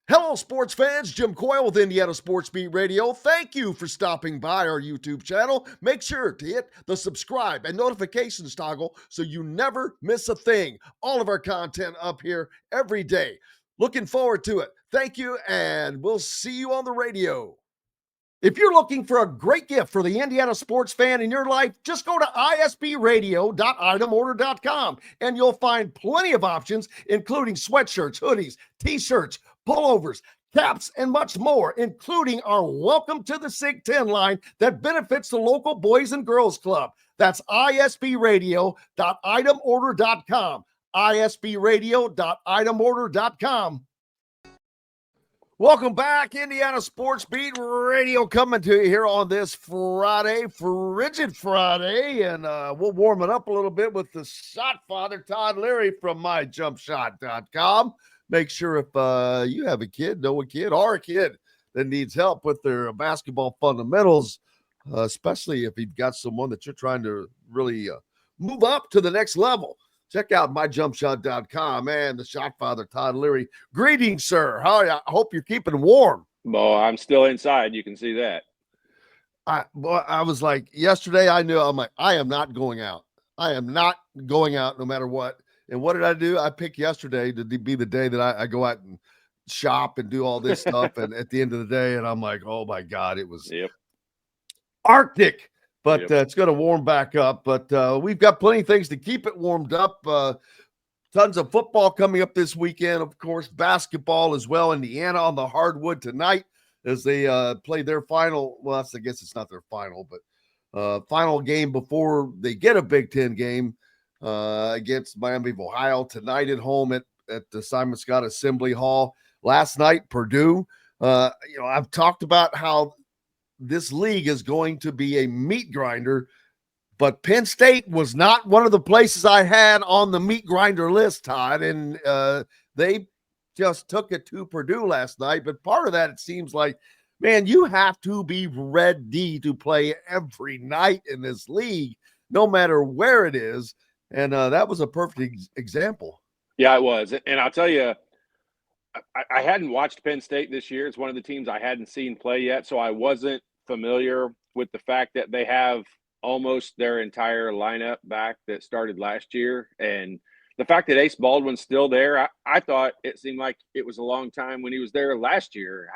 Hello, sports fans. Jim Coyle with Indiana Sports Beat Radio. Thank you for stopping by our YouTube channel. Make sure to hit the subscribe and notifications toggle so you never miss a thing. All of our content up here every day. Looking forward to it. Thank you, and we'll see you on the radio. If you're looking for a great gift for the Indiana sports fan in your life, just go to isbradio.itemorder.com and you'll find plenty of options, including sweatshirts, hoodies, t-shirts, pullovers, caps, and much more, including our Welcome to the SIG 10 line that benefits the local Boys and Girls Club. That's isbradio.itemorder.com. isbradio.itemorder.com. Welcome back, Indiana Sports Beat Radio, coming to you here on this Friday, frigid Friday, and we'll warm it up a little bit with the shot father, Todd Leary from myjumpshot.com. Make sure if you have a kid, know a kid, or a kid that needs help with their basketball fundamentals, especially if you've got someone that you're trying to really move up to the next level. Check out myjumpshot.com and the shot father, Todd Leary. Greetings, sir. How are you? I hope you're keeping warm. Well, I'm still inside. You can see that. I was like, yesterday I knew, I'm like, I am not going out. I am not going out no matter what. And what did I do? I picked yesterday to be the day that I go out and shop and do all this stuff. And at the end of the day, and I'm like, oh my God, it was Arctic. But it's going to warm back up. But we've got plenty of things to keep it warmed up. Tons of football coming up this weekend. Of course, basketball as well. Indiana on the hardwood tonight as they play their final. Well, I guess it's not their final, but final game before they get a Big Ten game against Miami of Ohio tonight at home at the Simon Scott Assembly Hall. Last night, Purdue. I've talked about how this league is going to be a meat grinder, but Penn State was not one of the places I had on the meat grinder list, Todd, and they just took it to Purdue last night. But part of that, it seems like, man, you have to be ready to play every night in this league, no matter where it is, and that was a perfect example. Yeah, it was, and I'll tell you, I hadn't watched Penn State this year. It's one of the teams I hadn't seen play yet, so I wasn't familiar with the fact that they have almost their entire lineup back that started last year. And the fact that Ace Baldwin's still there, I thought it seemed like it was a long time when he was there last year.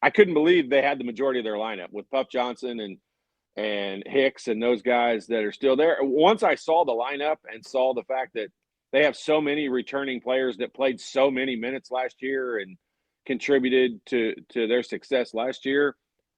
I couldn't believe they had the majority of their lineup with Puff Johnson and Hicks and those guys that are still there. Once I saw the lineup and saw the fact that they have so many returning players that played so many minutes last year and contributed to their success last year,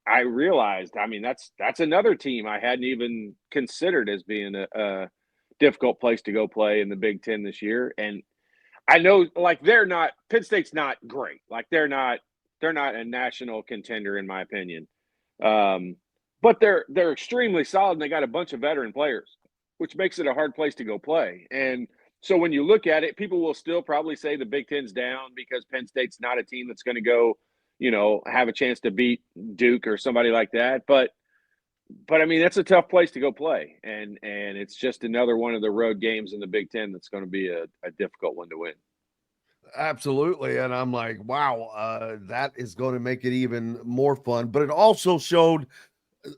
I realized, I mean, that's another team I hadn't even considered as being a difficult place to go play in the Big Ten this year. And I know, like, Penn State's not great. Like, they're not a national contender, in my opinion. But they're extremely solid, and they got a bunch of veteran players, which makes it a hard place to go play. And so when you look at it, people will still probably say the Big Ten's down because Penn State's not a team that's going to go, have a chance to beat Duke or somebody like that. But I mean, that's a tough place to go play. And it's just another one of the road games in the Big Ten that's going to be a difficult one to win. Absolutely. And I'm like, wow, that is going to make it even more fun. But it also showed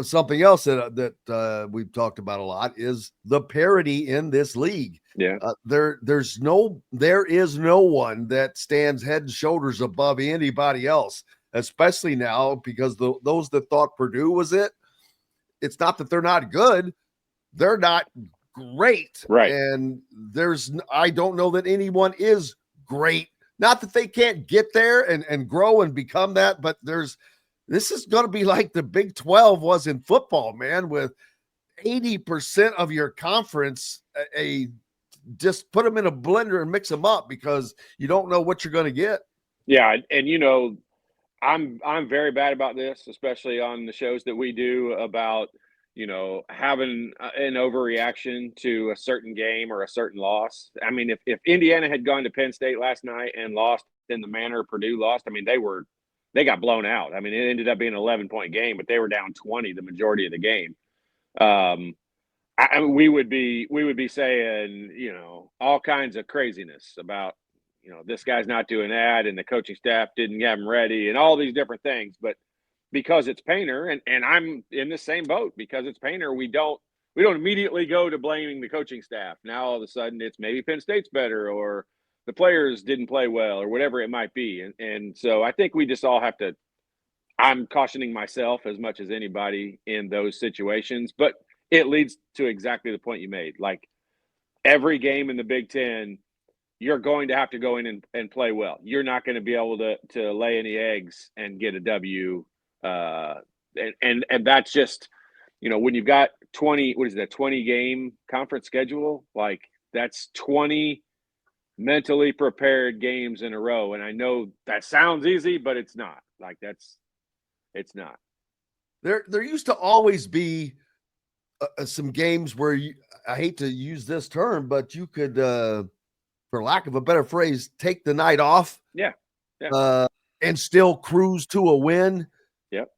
something else that we've talked about a lot is the parity in this league. Yeah. There is no one that stands head and shoulders above anybody else, especially now because those that thought Purdue was it. It's not that they're not good. They're not great. Right. And I don't know that anyone is great. Not that they can't get there and grow and become that, but this is going to be like the Big 12 was in football, man, with 80% of your conference, just put them in a blender and mix them up because you don't know what you're going to get. Yeah. And, I'm very bad about this, especially on the shows that we do about, having an overreaction to a certain game or a certain loss. I mean, if Indiana had gone to Penn State last night and lost in the manner Purdue lost, I mean, they got blown out. I mean, it ended up being an 11-point game, but they were down 20 the majority of the game. We would be saying, all kinds of craziness about this guy's not doing that, and the coaching staff didn't have him ready, and all these different things. But because it's Painter, and I'm in the same boat, because it's Painter, we don't immediately go to blaming the coaching staff. Now all of a sudden it's maybe Penn State's better, or the players didn't play well, or whatever it might be. And so I think we just all have to. I'm cautioning myself as much as anybody in those situations, but it leads to exactly the point you made. Like, every game in the Big Ten, you're going to have to go in and play well. You're not going to be able to lay any eggs and get a W. And that's just, when you've got 20 game conference schedule, like, that's 20 mentally prepared games in a row. And I know that sounds easy, but it's not. Like, it's not. There used to always be some games where I hate to use this term, but you could, for lack of a better phrase, take the night off. Yeah. And still cruise to a win. Yep.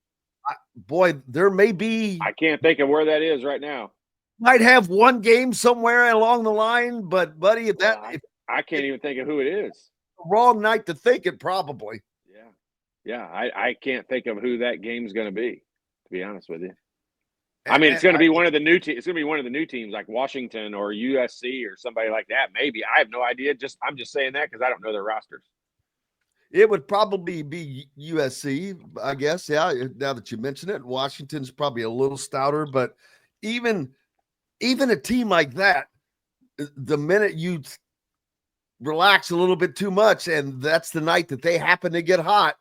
Boy, there may be. I can't think of where that is right now. Might have one game somewhere along the line, but buddy, I can't even think of who it is. Wrong night to think it, probably. Yeah. I can't think of who that game's going to be, to be honest with you. I mean, it's going to be one of the new teams. It's going to be one of the new teams, like Washington or USC or somebody like that. Maybe. I have no idea. I'm just saying that because I don't know their rosters. It would probably be USC, I guess. Yeah. Now that you mention it, Washington's probably a little stouter, but even a team like that, the minute you relax a little bit too much, and that's the night that they happen to get hot,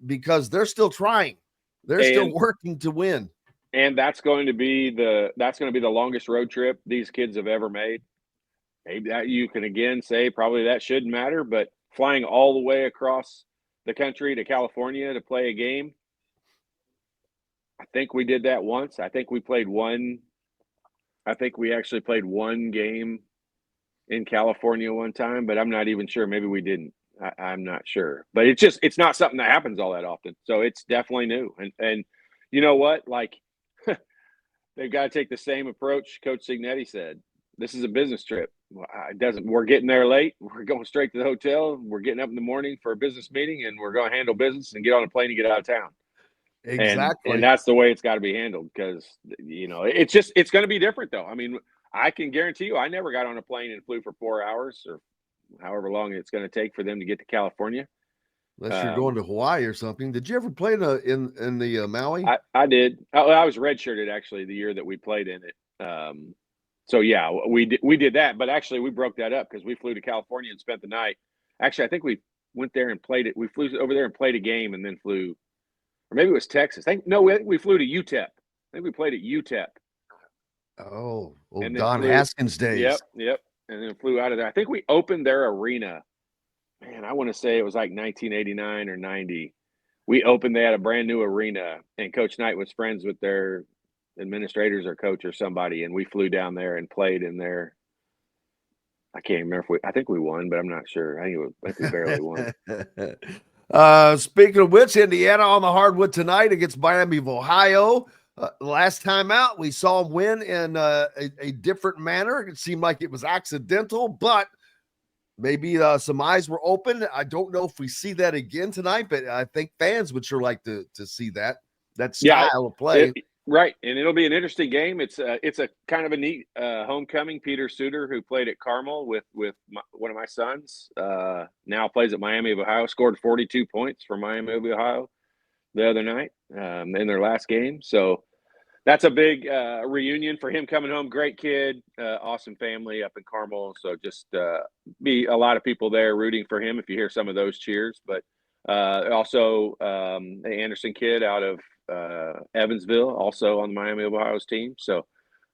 because they're still trying. They're still working to win. And that's going to be the longest road trip these kids have ever made. Maybe that you can again say probably that shouldn't matter, but flying all the way across the country to California to play a game, I think we did that once. I think we actually played one game in California one time, but I'm not even sure. Maybe we didn't. I'm not sure. But it's not something that happens all that often. So it's definitely new. And you know what? Like, they've got to take the same approach Coach Signetti said. This is a business trip. We're getting there late. We're going straight to the hotel. We're getting up in the morning for a business meeting, and we're going to handle business and get on a plane and get out of town. Exactly. And that's the way it's got to be handled, because, it's going to be different, though. I mean, I can guarantee you I never got on a plane and flew for 4 hours or however long it's going to take for them to get to California. Unless you're going to Hawaii or something. Did you ever play in the Maui? I did. I was redshirted actually the year that we played in it. So yeah, we did that, but actually we broke that up because we flew to California and spent the night. Actually, I think we went there and played it. We flew over there and played a game and then flew, or maybe it was Texas. We flew to UTEP. I think we played at UTEP. Oh, Don Haskins days. Yep. And then flew out of there. I think we opened their arena. Man, I want to say it was like 1989 or 90. They had a brand new arena, and Coach Knight was friends with their administrators or coach or somebody, and we flew down there and played in there. I can't remember I think we won, but I'm not sure. I think we barely won. Speaking of which, Indiana on the hardwood tonight against Miami of Ohio. Last time out, we saw them win in a different manner. It seemed like it was accidental, but maybe some eyes were open. I don't know if we see that again tonight, but I think fans would sure like to see that style of play. Right, and it'll be an interesting game. It's a kind of a neat homecoming. Peter Suter, who played at Carmel with one of my sons, now plays at Miami of Ohio, scored 42 points for Miami of Ohio the other night in their last game. So that's a big reunion for him coming home. Great kid, awesome family up in Carmel. So just be a lot of people there rooting for him if you hear some of those cheers. But also the Anderson kid out of Evansville, also on Miami of Ohio's team. So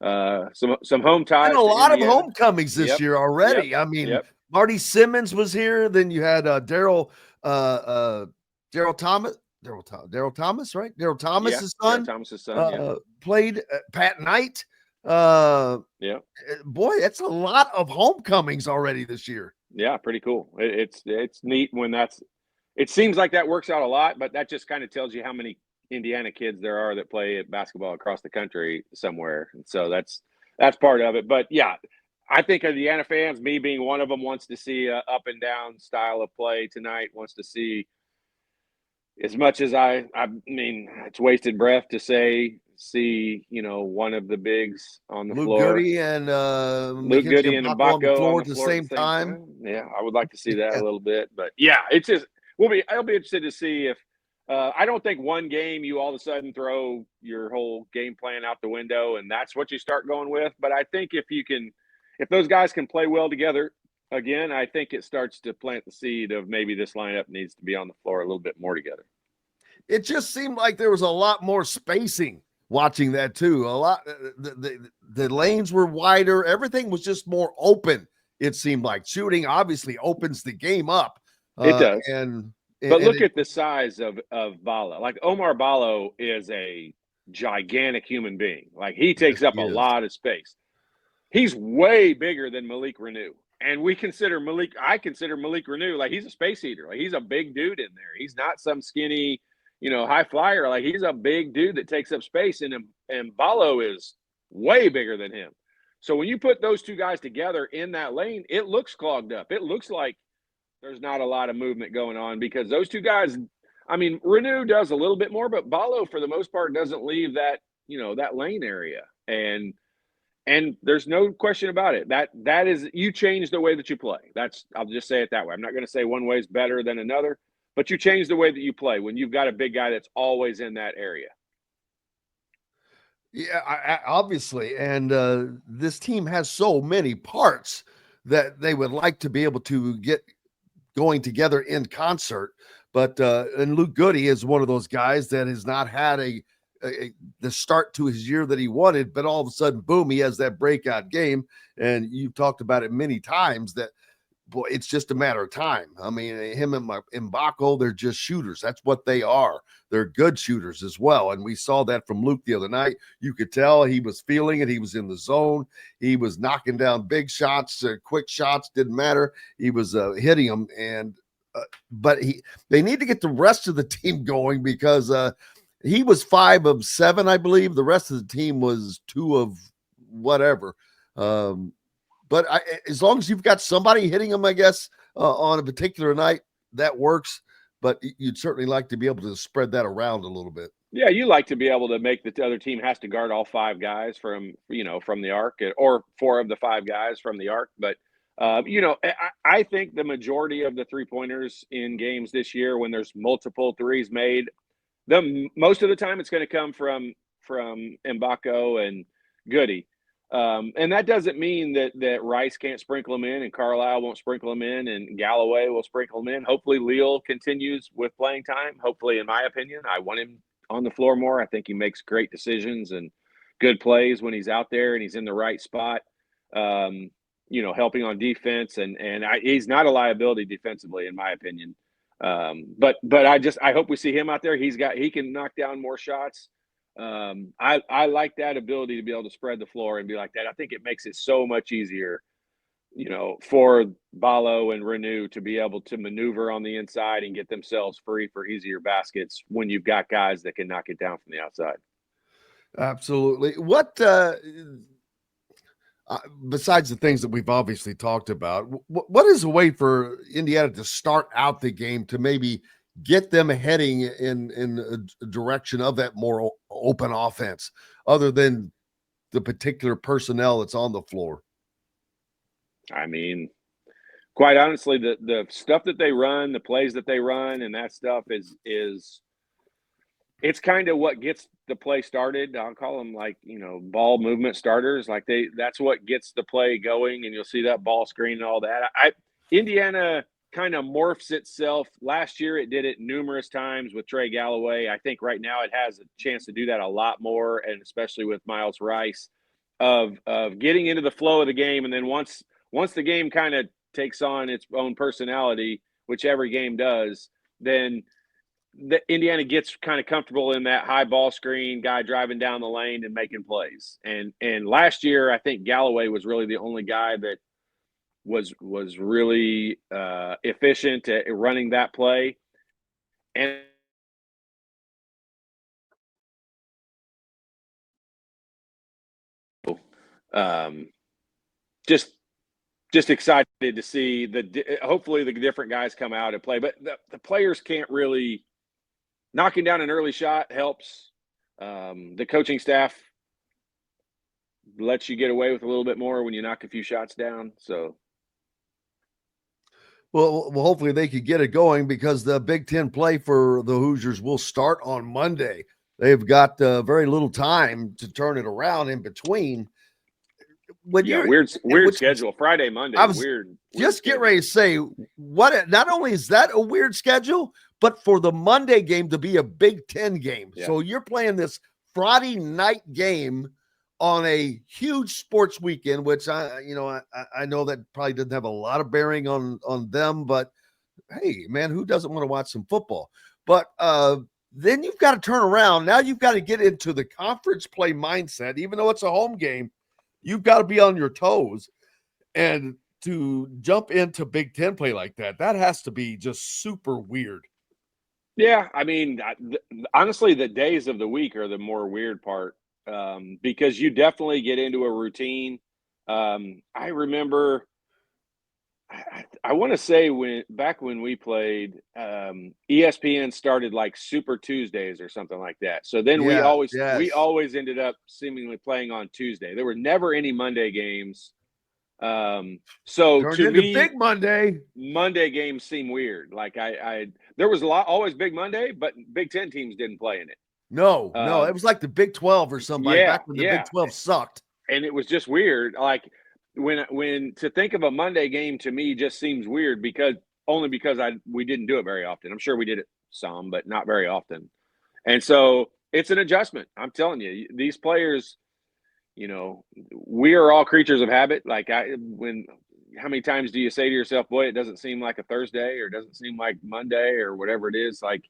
some home ties. And a lot of homecomings this year already. Yep. I mean, Marty Simmons was here. Then you had Daryl Thomas. Daryl Thomas, right? Daryl Thomas's son. Daryl Thomas's son. Played Pat Knight. Boy, that's a lot of homecomings already this year. Yeah, pretty cool. It's neat when it seems like that works out a lot, but that just kind of tells you how many Indiana kids there are that play basketball across the country somewhere. And so that's part of it. But yeah, I think Indiana fans, me being one of them, wants to see a up and down style of play tonight. Wants to see, as much as I mean, it's wasted breath to see one of the bigs on the Luke floor. Goody and Luke McKenzie Goody and and Bacco on the Mbako on floor the at the floor at the same same time. time. Yeah, I would like to see that Yeah. a little bit. But yeah, it's just I'll be interested to see if I don't think one game you all of a sudden throw your whole game plan out the window and that's what you start going with. But I think if those guys can play well together again, I think it starts to plant the seed of maybe this lineup needs to be on the floor a little bit more together. It just seemed like there was a lot more spacing watching that too. A lot, the lanes were wider. Everything was just more open. It seemed like shooting obviously opens the game up. It does. But look It, at the size of Bala. Like Omar Balo is a gigantic human being. Like he yes, takes up he a is. lot of space. He's way bigger than Malik Renew. And I consider Malik Renew like he's a space eater. Like he's a big dude in there. He's not some skinny, high flyer. Like he's a big dude that takes up space. And Balo is way bigger than him. So when you put those two guys together in that lane, it looks clogged up. It looks like there's not a lot of movement going on because those two guys, I mean, Renew does a little bit more, but Balo for the most part doesn't leave that lane area. And there's no question about it. That is, you change the way that you play. I'll just say it that way. I'm not going to say one way is better than another, but you change the way that you play when you've got a big guy that's always in that area. Yeah, obviously. And this team has so many parts that they would like to be able to get going together in concert. But and Luke Goody is one of those guys that has not had the start to his year that he wanted, but all of a sudden, boom, he has that breakout game. And you've talked about it many times that, boy, it's just a matter of time. I mean, him and Mbako, they're just shooters. That's what they are. They're good shooters as well. And we saw that from Luke the other night. You could tell he was feeling it. He was in the zone. He was knocking down big shots, quick shots, didn't matter. He was hitting them. But they need to get the rest of the team going because he was 5 of 7, I believe. The rest of the team was 2 of whatever. But as long as you've got somebody hitting them, I guess, on a particular night, that works. But you'd certainly like to be able to spread that around a little bit. Yeah, you like to be able to make the other team has to guard all 5 guys from the arc, or 4 of the 5 guys from the arc. But I think the majority of the 3-pointers in games this year, when there's multiple threes made, most of the time it's going to come from Mbako and Goody. And that doesn't mean that Rice can't sprinkle them in and Carlisle won't sprinkle them in and Galloway will sprinkle them in. Hopefully Leal continues with playing time. Hopefully, in my opinion, I want him on the floor more. I think he makes great decisions and good plays when he's out there and he's in the right spot, helping on defense. And he's not a liability defensively, in my opinion. But I hope we see him out there. He can knock down more shots. I like that ability to be able to spread the floor and be like that. I think it makes it so much easier, for Balo and Renew to be able to maneuver on the inside and get themselves free for easier baskets when you've got guys that can knock it down from the outside. Absolutely. What besides the things that we've obviously talked about, what is a way for Indiana to start out the game to maybe get them heading in a direction of that more open offense, other than the particular personnel that's on the floor? I mean, quite honestly, the stuff that they run, the plays that they run, and that stuff is it's kind of what gets the play started. I'll call them ball movement starters. That's what gets the play going, and you'll see that ball screen and all that. Indiana kind of morphs itself. Last year it did it numerous times with Trey Galloway. I think right now it has a chance to do that a lot more, and especially with Miles Rice, of getting into the flow of the game. And then once the game kind of takes on its own personality, which every game does, then the Indiana gets kind of comfortable in that high ball screen, guy driving down the lane and making plays. And last year, I think Galloway was really the only guy that was really efficient at running that play. And just just excited to see hopefully the different guys come out and play. But the players can't really – knocking down an early shot helps. The coaching staff lets you get away with a little bit more when you knock a few shots down. So, well, hopefully they could get it going, because the Big Ten play for the Hoosiers will start on Monday. They've got very little time to turn it around in between. Weird schedule. Friday, Monday. Weird. Just get ready to say not only is that a weird schedule, but for the Monday game to be a Big Ten game. Yeah. So you're playing this Friday night game on a huge sports weekend, which I know that probably doesn't have a lot of bearing on them, but hey, man, who doesn't want to watch some football? But then you've got to turn around. Now you've got to get into the conference play mindset. Even though it's a home game, you've got to be on your toes. And to jump into Big Ten play like that has to be just super weird. Yeah, I mean, honestly, the days of the week are the more weird part, because you definitely get into a routine. I remember, I want to say back when we played, ESPN started like Super Tuesdays or something like that. So then we always ended up seemingly playing on Tuesday. There were never any Monday games. So turned to into me, Big Monday games seem weird. Like there was always Big Monday, but Big Ten teams didn't play in it. No, it was like the Big 12 or somebody back when the Big 12 sucked. And it was just weird. Like when to think of a Monday game to me just seems weird, because we didn't do it very often. I'm sure we did it some, but not very often. And so it's an adjustment. I'm telling you, these players, we are all creatures of habit. Like how many times do you say to yourself, boy, it doesn't seem like a Thursday, or it doesn't seem like Monday, or whatever it is. Like,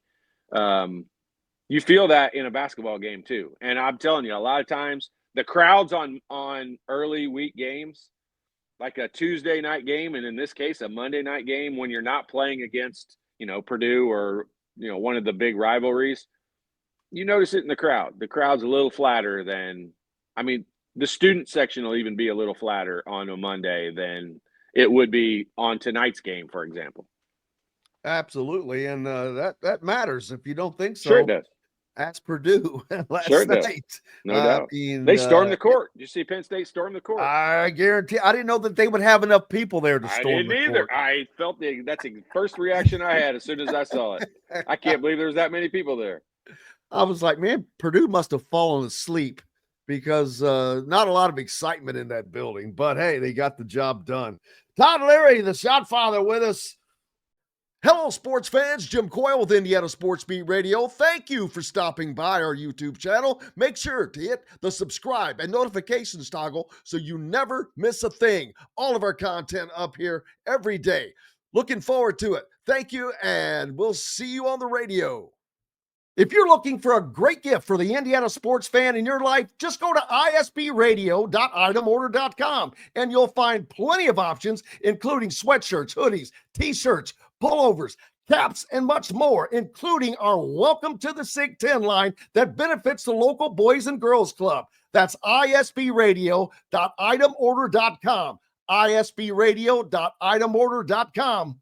you feel that in a basketball game too. And I'm telling you, a lot of times the crowds on early week games, like a Tuesday night game, and in this case, a Monday night game, when you're not playing against, Purdue or, one of the big rivalries, you notice it in the crowd. The crowd's a little flatter than, the student section will even be a little flatter on a Monday than it would be on tonight's game, for example. Absolutely. And that matters. If you don't think so, sure it does. Ask Purdue last night. No doubt. They stormed the court. Did you see Penn State storm the court? I guarantee. I didn't know that they would have enough people there to storm the court. I didn't either. I felt that's the first reaction I had as soon as I saw it. I can't believe there's that many people there. I was like, man, Purdue must have fallen asleep, because not a lot of excitement in that building. But, hey, they got the job done. Todd Leary, the shot father, with us. Hello, sports fans. Jim Coyle with Indiana Sports Beat Radio. Thank you for stopping by our YouTube channel. Make sure to hit the subscribe and notifications toggle so you never miss a thing. All of our content up here every day. Looking forward to it. Thank you, and we'll see you on the radio. If you're looking for a great gift for the Indiana sports fan in your life, just go to isbradio.itemorder.com and you'll find plenty of options, including sweatshirts, hoodies, t-shirts, pullovers, caps, and much more, including our Welcome to the Sig 10 line that benefits the local Boys and Girls Club. That's isbradio.itemorder.com. isbradio.itemorder.com.